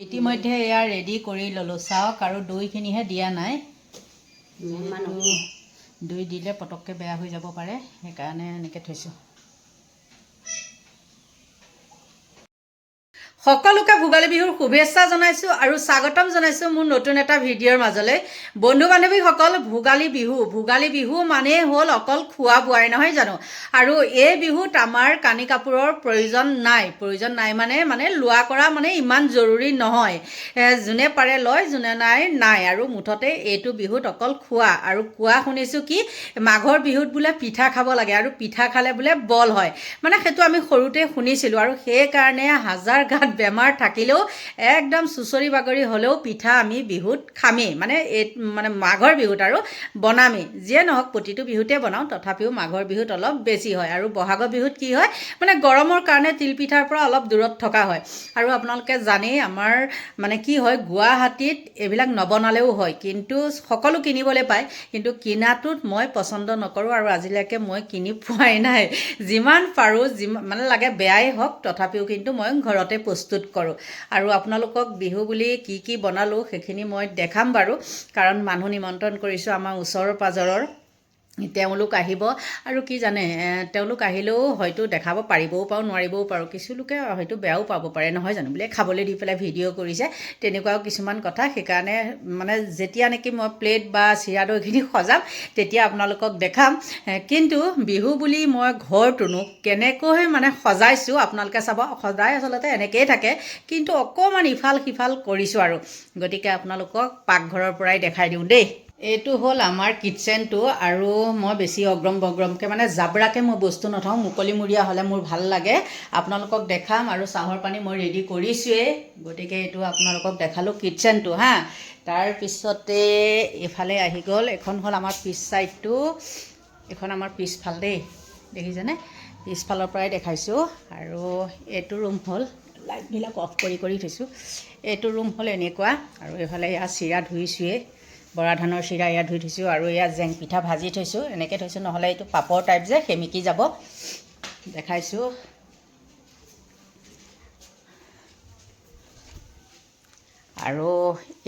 ইতিমধ্যে এয়া ৰেডি কৰি ল'লোঁ চাওক আৰু দৈখিনিহে দিয়া নাই দৈ দিলে পটককৈ বেয়া হৈ যাব পাৰে সেইকাৰণে এনেকৈ থৈছোঁ সকলোকে ভোগালী বিহুৰ শুভেচ্ছা জনাইছোঁ আৰু স্বাগতম জনাইছোঁ মোৰ নতুন এটা ভিডিঅ'ৰ মাজলৈ বন্ধু বান্ধৱীসকল ভোগালী বিহু মানে হ'ল অকল খোৱা বোৱাই নহয় জানো আৰু এই বিহুত আমাৰ কানি কাপোৰৰ প্ৰয়োজন নাই মানে লোৱা কৰা মানে ইমান জৰুৰী নহয় যোনে পাৰে লয় যোনে নাই আৰু মুঠতে এইটো বিহুত অকল খোৱা আৰু কোৱা শুনিছোঁ কি মাঘৰ বিহুত বোলে পিঠা খাব লাগে আৰু পিঠা খালে বোলে বল হয় মানে সেইটো আমি সৰুতে শুনিছিলোঁ আৰু সেইকাৰণে হাজাৰ গাঁত বেমাৰ থাকিলেও একদম চুচৰি বাগৰি হ'লেও পিঠা আমি বিহুত খামেই মানে মাঘৰ বিহুত আৰু বনামেই যিয়ে নহওক প্ৰতিটো বিহুতে বনাওঁ তথাপিও মাঘৰ বিহুত অলপ বেছি হয় আৰু বহাগৰ বিহুত কি হয় মানে গৰমৰ কাৰণে তিলপিঠাৰ পৰা অলপ দূৰত থকা হয় আৰু আপোনালোকে জানেই আমাৰ মানে কি হয় গুৱাহাটীত এইবিলাক নবনালেও হয় কিন্তু সকলো কিনিবলৈ পায় কিন্তু কিনাটোত মই পচন্দ নকৰোঁ আৰু আজিলৈকে মই কিনি পোৱাই নাই যিমান পাৰোঁ মানে লাগে বেয়াই হওক তথাপিও কিন্তু মই ঘৰতে প্ৰস্তুত কৰোঁ আৰু আপোনালোকক বিহু বুলি কি বনালোঁ সেইখিনি মই দেখাম বাৰু কাৰণ মানুহ নিমন্ত্ৰণ কৰিছোঁ আমাৰ ওচৰৰ পাজৰৰ তেওঁলোক আহিব আৰু কি জানে তেওঁলোক আহিলেও হয়তো দেখাব পাৰিবও পাৰোঁ নোৱাৰিবও পাৰোঁ কিছু লোকে হয়তো বেয়াও পাব পাৰে নহয় জানো বোলে খাবলৈ দি পেলাই ভিডিঅ' কৰিছে তেনেকুৱাও কিছুমান কথা সেইকাৰণে মানে যেতিয়া নেকি মই প্লেট বা চিৰা দৈখিনি সজাম তেতিয়া আপোনালোকক দেখাম কিন্তু বিহু বুলি মই ঘৰটোনো কেনেকৈ মানে সজাইছোঁ আপোনালোকে চাব সদায় আচলতে এনেকৈয়ে থাকে কিন্তু অকণমান ইফাল সিফাল কৰিছোঁ আৰু গতিকে আপোনালোকক পাকঘৰৰ পৰাই দেখাই দিওঁ দেই এইটো হ'ল আমাৰ কিটচেনটো আৰু মই বেছি অগ্ৰম বগ্ৰমকৈ মানে জাবৰাকৈ মই বস্তু নথওঁ মুকলিমূৰীয়া হ'লে মোৰ ভাল লাগে আপোনালোকক দেখাম আৰু চাহৰ পানী মই ৰেডি কৰিছোঁৱেই গতিকে এইটো আপোনালোকক দেখালোঁ কিটচেনটো তাৰপিছতে এইফালে আহি গ'ল এখন হ'ল আমাৰ পিছ ছাইডটো এইখন আমাৰ পিছফাল দেই দেখিছেনে পিছফালৰ পৰাই দেখাইছোঁ আৰু এইটো ৰুম হ'ল লাইটবিলাক অফ কৰি থৈছোঁ এইটো ৰুম হ'ল এনেকুৱা আৰু এইফালে ইয়াত চিৰা ধুইছোঁৱেই বৰা ধানৰ চিৰা ইয়াত ধুই থৈছোঁ আৰু ইয়াত জেং পিঠা ভাজি থৈছোঁ এনেকৈ থৈছোঁ নহ'লে এইটো পাপৰ টাইপ যে সেমিকি যাব দেখাইছোঁ আৰু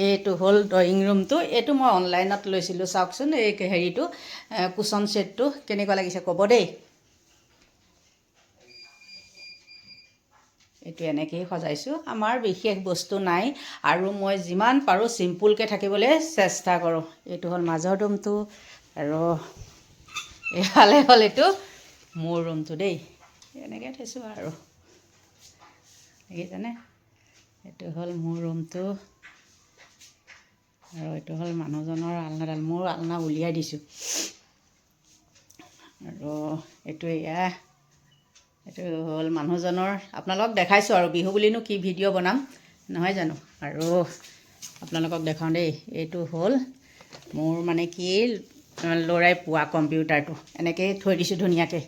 এইটো হ'ল ড্ৰয়িং ৰুমটো এইটো মই অনলাইনত লৈছিলোঁ চাওকচোন এই হেৰিটো কুশ্বন ছেটটো কেনেকুৱা লাগিছে ক'ব দেই এইটো এনেকৈয়ে সজাইছোঁ আমাৰ বিশেষ বস্তু নাই আৰু মই যিমান পাৰোঁ চিম্পুলকৈ থাকিবলৈ চেষ্টা কৰোঁ এইটো হ'ল মাজৰ ৰুমটো আৰু এইফালে হ'ল এইটো মোৰ ৰুমটো দেই এনেকৈ থৈছোঁ আৰু দেখিছেনে এইটো হ'ল মোৰ ৰুমটো আৰু এইটো হ'ল মানুহজনৰ আলনাডাল মোৰ আলনা উলিয়াই দিছোঁ আৰু এইটো এইটো হ'ল মানুহজনৰ আপোনালোকক দেখাইছোঁ আৰু বিহু বুলিনো কি ভিডিঅ' বনাম নহয় জানো আৰু আপোনালোকক দেখাওঁ দেই এইটো হ'ল মোৰ মানে কি ল'ৰাই পোৱা কম্পিউটাৰটো এনেকৈয়ে থৈ দিছোঁ ধুনীয়াকৈ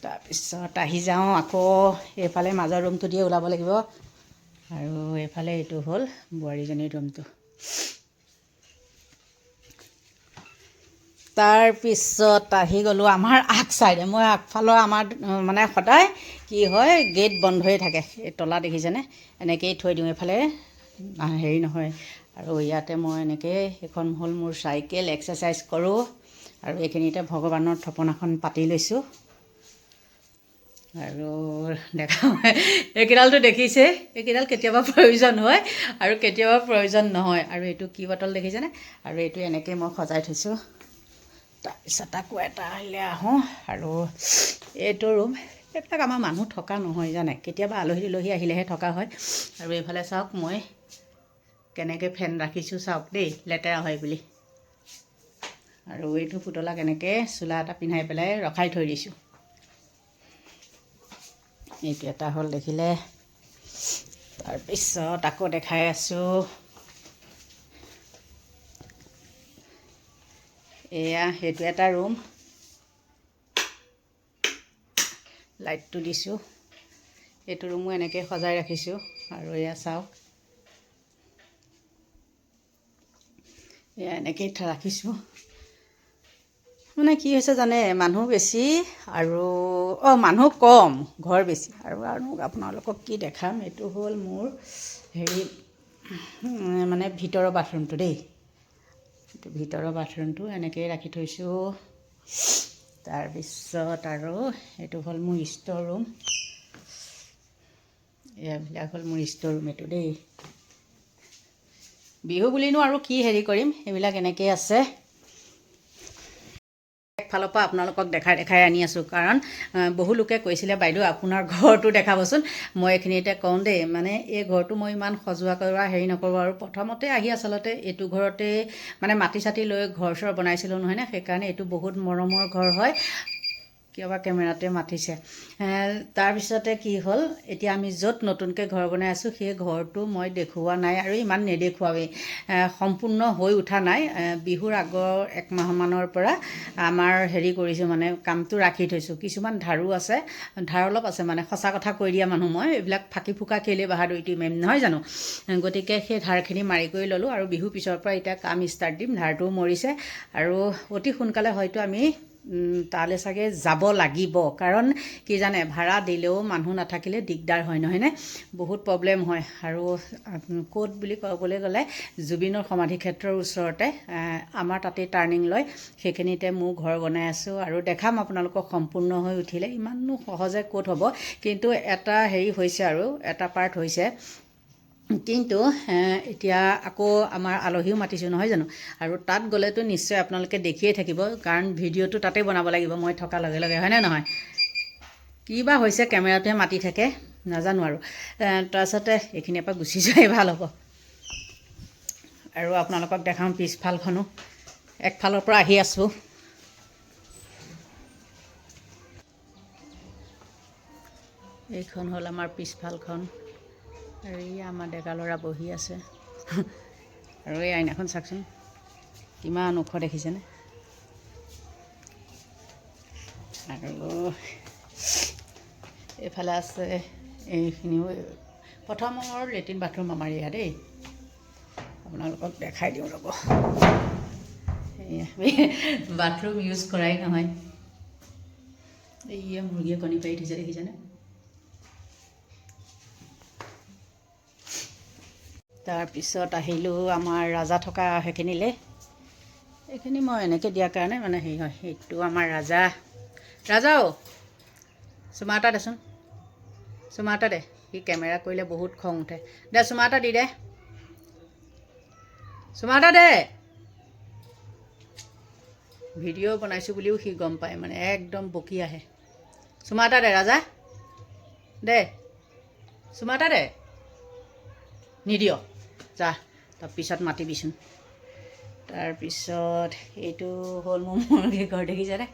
তাৰপিছত আহি যাওঁ আকৌ এইফালে মাজৰ ৰুমটো দিয়ে ওলাব লাগিব আৰু এইফালে এইটো হ'ল বোৱাৰীজনীৰ ৰুমটো তাৰপিছত আহি গ'লোঁ আমাৰ আগ চাইডে মই আগফালৰ আমাৰ মানে সদায় কি হয় গেট বন্ধই থাকে এই তলা দেখিছেনে এনেকৈয়ে থৈ দিওঁ এইফালে হেৰি নহয় আৰু ইয়াতে মই এনেকৈ এইখন হ'ল মোৰ চাইকেল এক্সাৰচাইজ কৰোঁ আৰু এইখিনিতে ভগৱানৰ থপনাখন পাতি লৈছোঁ আৰু দেখাওঁ এইকেইডালটো দেখিছে এইকেইডাল কেতিয়াবা প্ৰয়োজন হয় আৰু কেতিয়াবা প্ৰয়োজন নহয় আৰু এইটো কি বটল দেখিছেনে আৰু এইটো এনেকৈ মই সজাই থৈছোঁ তাৰপিছত আকৌ এটা আহিলে আহোঁ আৰু এইটো ৰুম এইবিলাক আমাৰ মানুহ থকা নহয় জানে কেতিয়াবা আলহী দুলহী আহিলেহে থকা হয় আৰু এইফালে চাওক মই কেনেকৈ ফেন ৰাখিছোঁ চাওক দেই লেতেৰা হয় বুলি আৰু এইটো পুতলাক এনেকৈ চোলা এটা পিন্ধাই পেলাই ৰখাই থৈ দিছোঁ এইটো এটা হ'ল দেখিলে তাৰপিছত আকৌ দেখাই আছোঁ এয়া সেইটো এটা ৰুম লাইটটো দিছোঁ এইটো ৰুমো এনেকৈ সজাই ৰাখিছোঁ আৰু এয়া চাওক এয়া এনেকৈয়ে ৰাখিছোঁ মানে কি হৈছে জানে মানুহ বেছি আৰু মানুহ কম ঘৰ বেছি আৰু আপোনালোকক কি দেখাম এইটো হ'ল মোৰ হেৰি মানে ভিতৰৰ বাথৰুমটো দেই, এইটো ভিতৰৰ বাথৰুমটো এনেকৈ ৰাখি থৈছোঁ। তাৰপিছত আৰু এইটো হ'ল মোৰ ষ্ট'ৰ ৰুম, এইবিলাক হ'ল মোৰ ষ্ট'ৰ ৰুম এইটো দেই। বিহু বুলিনো আৰু কি হেৰি কৰিম, এইবিলাক এনেকেই আছে। একফালৰ পৰা আপোনালোকক দেখাই আনি আছোঁ, কাৰণ বহু লোকে কৈছিলে বাইদেউ আপোনাৰ ঘৰটো দেখাবচোন। মই এইখিনিতে কওঁ দেই, মানে এই ঘৰটো মই ইমান সজোৱা কৰা হেৰি নকৰোঁ আৰু প্ৰথমতে আহি আচলতে এইটো ঘৰতে মানে মাটি চাটি লৈ ঘৰ চৰ বনাইছিলোঁ নহয়নে, সেইকাৰণে এইটো বহুত মৰমৰ ঘৰ হয়। কিয়বা কেমেৰাটোৱে মাতিছে। তাৰপিছতে কি হ'ল, এতিয়া আমি য'ত নতুনকৈ ঘৰ বনাই আছোঁ সেই ঘৰটো মই দেখুওৱা নাই আৰু ইমান নেদেখুৱাওৱেই, সম্পূৰ্ণ হৈ উঠা নাই। বিহুৰ আগৰ 1 মাহমানৰ পৰা আমাৰ হেৰি কৰিছোঁ, মানে কামটো ৰাখি থৈছোঁ। কিছুমান ধাৰো আছে, ধাৰ অলপ আছে, মানে সঁচা কথা কৈ দিয়া মানুহ মই, এইবিলাক ফাঁকি ফুকা কেলে বাহাদুৰিটো মেম নহয় জানো। গতিকে সেই ধাৰখিনি মাৰি কৰি ল'লোঁ আৰু বিহুৰ পিছৰ পৰা এতিয়া কাম ষ্টাৰ্ট দিম। ধাৰটোও মৰিছে আৰু অতি সোনকালে হয়তো আমি তালৈ চাগে যাব লাগিব, কাৰণ কি জানে, ভাড়া দিলেও মানুহ নাথাকিলে দিগদাৰ হয় নহয়নে, বহুত প্ৰব্লেম হয়। আৰু ক'ত বুলি ক'বলৈ গ'লে জুবিনৰ সমাধি ক্ষেত্ৰৰ ওচৰতে আমাৰ তাতেই টাৰ্ণিং লয়, সেইখিনিতে মোৰ ঘৰ বনাই আছোঁ আৰু দেখাম আপোনালোকক সম্পূৰ্ণ হৈ উঠিলে। ইমানো সহজে ক'ত হ'ব, কিন্তু এটা হেৰি হৈছে আৰু এটা পাৰ্ট হৈছে। কিন্তু এতিয়া আকৌ আমাৰ আলহীও মাতিছোঁ নহয় জানো, আৰু তাত গ'লেতো নিশ্চয় আপোনালোকে দেখিয়ে থাকিব, কাৰণ ভিডিঅ'টো তাতে বনাব লাগিব মই থকাৰ লগে লগে, হয়নে নহয়। কি বা হৈছে, কেমেৰাটোৱে মাতি থাকে নাজানো আৰু। তাৰপিছতে এইখিনিৰ পৰা গুচি যোৱাই ভাল হ'ব। আৰু আপোনালোকক দেখাওঁ পিছফালখনো, একফালৰ পৰা আহি আছোঁ। এইখন হ'ল আমাৰ পিছফালখন, আৰু এই আমাৰ ডেকা ল'ৰা বহি আছে। আৰু এই আইনাখন চাওকচোন কিমান ওখ দেখিছেনে। আৰু এইফালে আছে, এইখিনিও প্ৰথমৰ লেট্ৰিন বাথৰুম আমাৰ ইয়াত দেই, আপোনালোকক দেখাই দিওঁ ৰ'ব। বাথৰুম ইউজ কৰাই নহয়, এইয়া মুৰ্গীয়ে কণী পাৰি থৈছে দেখিছেনে। তাৰপিছত আহিলোঁ আমাৰ ৰাজা থকা সেইখিনিলৈ। এইখিনি মই এনেকৈ দিয়াৰ কাৰণে মানে হেৰি হয়, সেইটো আমাৰ ৰাজা। ৰাজাও চুমা এটা দেচোন, চুমা এটা দে। সি কেমেৰা কৰিলে বহুত খং উঠে। দে চুমা এটা দি দে, চুমা এটা দে। ভিডিঅ' বনাইছোঁ বুলিও সি গম পায়, মানে একদম বকি আহে। চুমা এটা দে ৰাজা, দে চুমা এটা দে। নিদিয় যা, তাৰপিছত মাতিবিচোন। তাৰপিছত এইটো হ'ল মোৰ মুৰ্গী ঘৰ দেখিছেনে,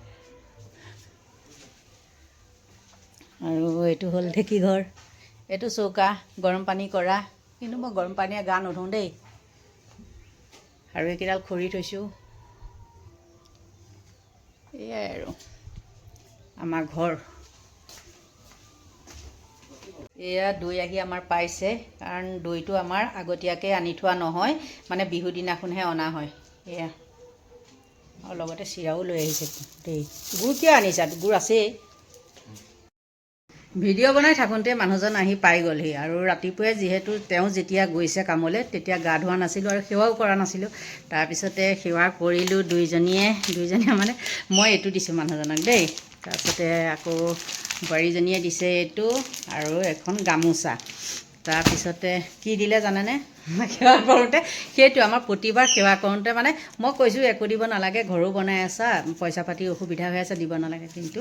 আৰু এইটো হ'ল ঢেঁকী ঘৰ। এইটো চৌকা, গৰম পানী কৰা, কিন্তু মই গৰম পানীয়ে গা নুধোঁ দেই। আৰু এইকেইডাল খৰি থৈছোঁ। এয়াই আৰু আমাৰ ঘৰ। এয়া দৈ আহি আমাৰ পাইছে, কাৰণ দৈটো আমাৰ আগতীয়াকৈ আনি থোৱা নহয়, মানে বিহু দিনাখনহে অনা হয়। এয়া, আৰু লগতে চিৰাও লৈ আহিছে দেই। গুড় কিয় আনিছা, গুড় আছেই। ভিডিঅ' বনাই থাকোঁতে মানুহজন আহি পাই গ'লহি, আৰু ৰাতিপুৱাই যিহেতু তেওঁ যেতিয়া গৈছে কামলৈ তেতিয়া গা ধোৱা নাছিলোঁ আৰু সেৱাও কৰা নাছিলোঁ। তাৰপিছতে সেৱা কৰিলোঁ দুইজনীয়ে মানে মই এইটো দিছোঁ মানুহজনক দেই। তাৰপিছতে আকৌ বোৱাৰীজনীয়ে দিছে এইটো আৰু এখন গামোচা। তাৰপিছতে কি দিলে জানেনে, সেৱা কৰোঁতে সেইটো আমাৰ প্ৰতিবাৰ সেৱা কৰোঁতে মানে মই কৈছোঁ একো দিব নালাগে, ঘৰো বনাই আছা, পইচা পাতি অসুবিধা হৈ আছে, দিব নালাগে, কিন্তু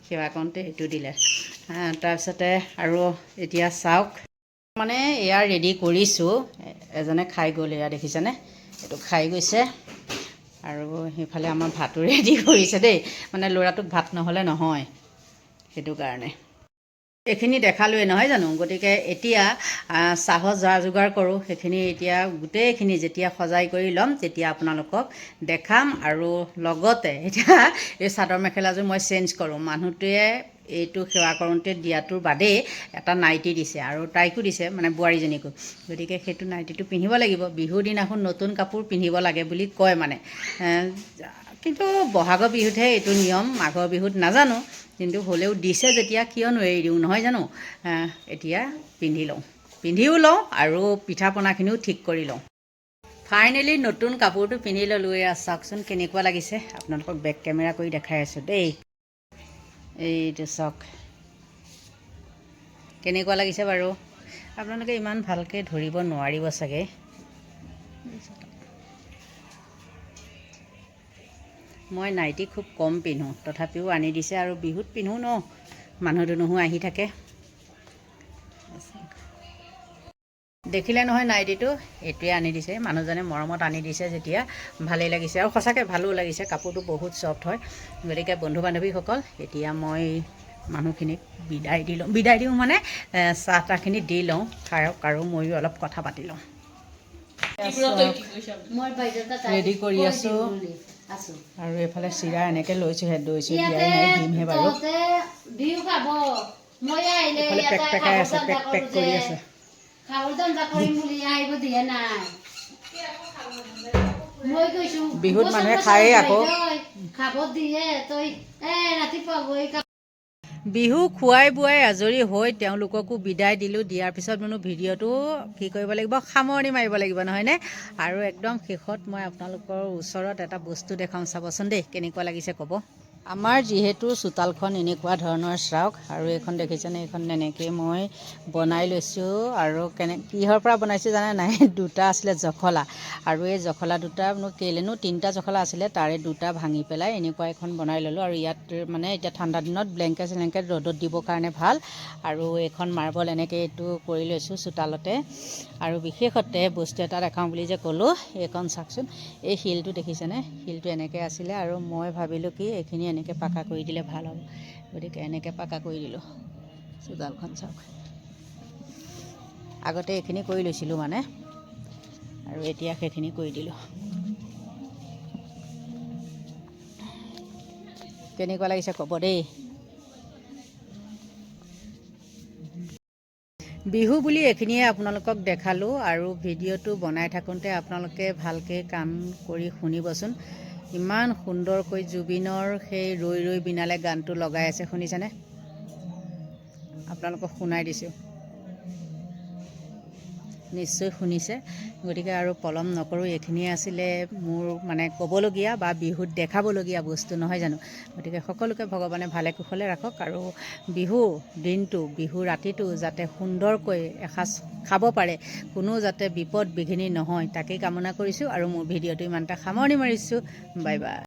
সেৱা কৰোঁতে সেইটো দিলে। তাৰপিছতে আৰু এতিয়া চাওক, মানে এয়া ৰেডি কৰিছোঁ। এজনে খাই গ'ল, এয়া দেখিছেনে, এইটো খাই গৈছে। আৰু সেইফালে আমাৰ ভাতো ৰেডি কৰিছে দেই, মানে ল'ৰাটোক ভাত নহ'লে নহয়, সেইটো কাৰণে। এইখিনি দেখালোৱে নহয় জানো, গতিকে এতিয়া চাহৰ যা যোগাৰ কৰোঁ। সেইখিনি এতিয়া গোটেইখিনি যেতিয়া সজাই কৰি ল'ম তেতিয়া আপোনালোকক দেখাম। আৰু লগতে এতিয়া এই চাদৰ মেখেলাযোৰ মই চেঞ্জ কৰোঁ। মানুহটোৱে এইটো সেৱা কৰোঁতে দিয়াটোৰ বাদেই এটা নাইটি দিছে, আৰু তাইকো দিছে, মানে বোৱাৰীজনীকো। গতিকে সেইটো নাইটিটো পিন্ধিব লাগিব। বিহুৰ দিনাখন নতুন কাপোৰ পিন্ধিব লাগে বুলি কয় মানে, কিন্তু বহাগৰ বিহুতহে এইটো নিয়ম, মাঘৰ বিহুত নাজানো। কিন্তু হ'লেও দিছে যেতিয়া কিয়নো এৰি দিওঁ, নহয় জানো। এতিয়া পিন্ধি লওঁ। পিন্ধিও লওঁ আৰু পিঠা পনাখিনিও ঠিক কৰি লওঁ। ফাইনেলি নতুন কাপোৰটো পিন্ধি ল'লোঁ। এয়া চাওকচোন কেনেকুৱা লাগিছে, আপোনালোকক বেক কেমেৰা কৰি দেখাই আছোঁ দেই। এইটো চাওক কেনেকুৱা লাগিছে বাৰু, আপোনালোকে ইমান ভালকৈ ধৰিব নোৱাৰিব চাগে। মই নাইটি খুব কম পিন্ধোঁ, তথাপিও আনি দিছে আৰু বিহুত পিন্ধোঁ ন, মানুহ দুনুহো আহি থাকে। দেখিলে নহয় নাইটিটো, এইটোৱে আনি দিছে মানুহজনে, মৰমত আনি দিছে যেতিয়া ভালেই লাগিছে আৰু সঁচাকৈ ভালো লাগিছে। কাপোৰটো বহুত ছফ্ট হয়। গতিকে বন্ধু বান্ধৱীসকল, এতিয়া মই মানুহখিনিক বিদায় দিওঁ মানে চাহ তাহখিনি দি লওঁ, খাওক আৰু ময়ো অলপ কথা পাতি লওঁ। ৰেডি কৰি আছোঁ আৰু এইফালে চিৰা এনেকৈ লৈছোঁহে, দৈ চৈ দিয়াই নাই, দিমহে বাৰু। এইফালে পেক পেকাই আছে, পেক পেক কৰি আছে। বিহুত মানুহে খায়েই আকৌ। বিহু খুৱাই বোৱাই আজৰি হৈ তেওঁলোককো বিদায় দিলোঁ। দিয়াৰ পিছত বোলো ভিডিঅ'টো কি কৰিব লাগিব, সামৰণি মাৰিব লাগিব নহয়নে। আৰু একদম শেষত মই আপোনালোকৰ ওচৰত এটা বস্তু দেখাওঁ, চাবচোন দেই কেনেকুৱা লাগিছে ক'ব। আমাৰ যিহেতু চোতালখন এনেকুৱা ধৰণৰ চাওক, আৰু এইখন দেখিছেনে, এইখন এনেকৈ মই বনাই লৈছোঁ। আৰু কিহৰ পৰা বনাইছোঁ জানে নাই, দুটা আছিলে জখলা, আৰু এই জখলা দুটা কেলেনো, তিনিটা জখলা আছিলে, তাৰে দুটা ভাঙি পেলাই এনেকুৱা এখন বনাই ল'লোঁ। আৰু ইয়াত মানে এতিয়া ঠাণ্ডা দিনত ব্লেংকেট চেলেংকেট ৰ'দত দিবৰ কাৰণে ভাল। আৰু এইখন মাৰ্বল এনেকৈ এইটো কৰি লৈছোঁ চোতালতে। আৰু বিশেষতে বস্তু এটা দেখাওঁ বুলি যে ক'লোঁ, এইখন চাওকচোন, এই শিলটো দেখিছেনে, শিলটো এনেকৈ আছিলে আৰু মই ভাবিলোঁ কি এইখিনি এনেকৈ পাকা কৰি দিলে ভাল হ'ব, গতিকে এনেকৈ পাকা কৰি দিলোঁ। চোতালখন চাওক, আগতে এইখিনি কৰি লৈছিলোঁ মানে, আৰু এতিয়া সেইখিনি কৰি দিলোঁ। কেনেকুৱা লাগিছে ক'ব দেই। বিহু বুলি এইখিনিয়ে আপোনালোকক দেখালোঁ। আৰু ভিডিঅ'টো বনাই থাকোঁতে আপোনালোকে ভালকৈ কাণ কৰি শুনিবচোন, ইমান সুন্দৰকৈ জুবিনৰ সেই ৰৈ ৰৈ বিনালে গানটো লগাই আছে, শুনিছেনে, আপোনালোকক শুনাই দিছোঁ, নিশ্চয় শুনিছে। গতিকে আৰু পলম নকৰোঁ, এইখিনিয়ে আছিলে মোৰ মানে ক'বলগীয়া বা বিহুত দেখাবলগীয়া বস্তু, নহয় জানো। গতিকে সকলোকে ভগৱানে ভালে কুশলে ৰাখক, আৰু বিহু দিনটো, বিহু ৰাতিটো যাতে সুন্দৰকৈ এসাঁজ খাব পাৰে, কোনো যাতে বিপদ বিঘিনি নহয়, তাকেই কামনা কৰিছোঁ। আৰু মোৰ ভিডিঅ'টো ইমানতে সামৰণি মাৰিছোঁ। Bye bye.